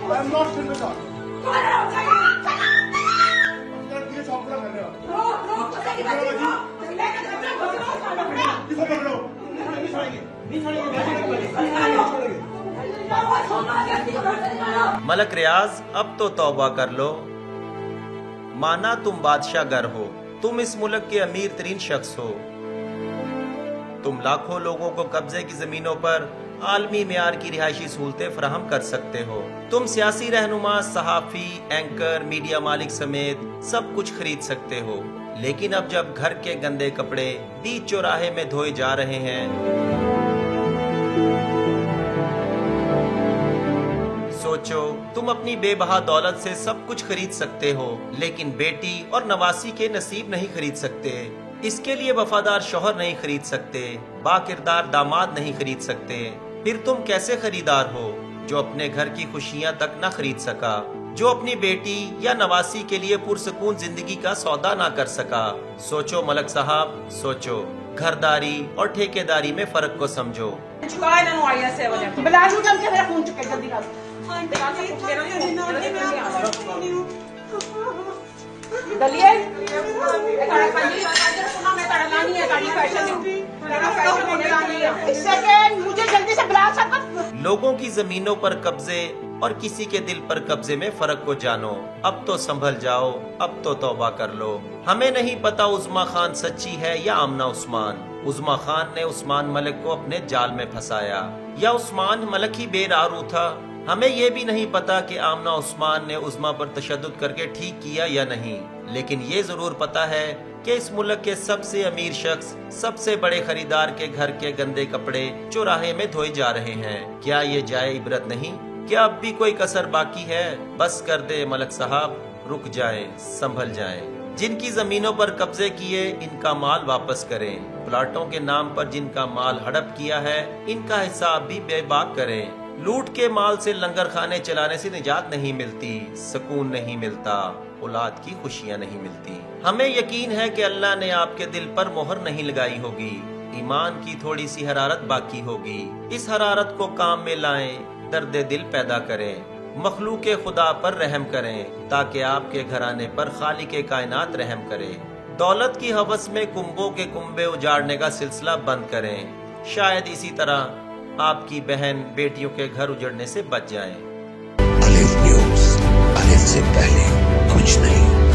I'm not still with us. Malak रियाज, अब तो तौबा कर लो। माना तुम बादशाह गर हो, तुम इस मुल्क के अमीर तरीन शख्स हो। तुम लाखों लोगों को कब्जे की जमीनों पर आलमी मेयार की रिहायशी सहूलतें फराहम कर सकते हो। तुम सियासी रहनुमा, सहाफी, एंकर, मीडिया मालिक समेत सब कुछ खरीद सकते हो। लेकिन अब जब घर के गंदे कपड़े बीच चौराहे में धोए जा रहे हैं, सोचो, तुम अपनी बेबहा दौलत से सब कुछ खरीद सकते हो, लेकिन बेटी और नवासी के नसीब नहीं खरीद सकते। इसके लिए वफादार शौहर नहीं खरीद सकते, बाकिरदार दामाद नहीं खरीद सकते। फिर तुम कैसे खरीदार हो जो अपने घर की खुशियां तक न खरीद सका, जो अपनी बेटी या नवासी के लिए पुरसकून जिंदगी का सौदा ना कर सका। सोचो मलक साहब, सोचो। घरदारी और ठेकेदारी में फर्क को समझो। लोगों की जमीनों पर कब्जे और किसी के दिल पर कब्जे में फर्क को जानो। अब तो संभल जाओ, अब तो तौबा कर लो। हमें नहीं पता उस्मा खान सच्ची है या आमना उस्मान। उस्मा खान ने उस्मान मलिक को अपने जाल में फंसाया या उस्मान मलिक ही बेरारू था। हमें ये भी नहीं पता कि आमना उस्मान ने उस्मा पर तशद्दुद करके ठीक किया या नहीं, लेकिन ये जरूर पता है कि इस मुल्क के सबसे अमीर शख्स सबसे बड़े खरीदार के घर के गंदे कपड़े चौराहे में धोए जा रहे हैं। क्या ये जाए इबरत नहीं? क्या अब भी कोई कसर बाकी है? बस कर दे मलक साहब, रुक जाए, संभल जाए। जिनकी जमीनों पर कब्जे किए, इनका माल वापस करें। प्लाटों के नाम पर जिनका माल हड़प किया है, इनका हिसाब भी बेबाक करें। लूट के माल से लंगर खाने चलाने से निजात नहीं मिलती, सुकून नहीं मिलता, औलाद की खुशियां नहीं मिलती। हमें यकीन है कि अल्लाह ने आपके दिल पर मोहर नहीं लगाई होगी, ईमान की थोड़ी सी हरारत बाकी होगी। इस हरारत को काम में लाएं, दर्द दिल पैदा करें, मखलूक खुदा पर रहम करें, ताकि आपके घराने पर खालिक कायनात रहम करे। दौलत की हवस में कुंभों के कुंभे उजाड़ने का सिलसिला बंद करें। शायद इसी तरह आपकी बहन बेटियों के घर उजड़ने से बच जाएं। अलिफ न्यूज़, अलिफ से पहले कुछ नहीं।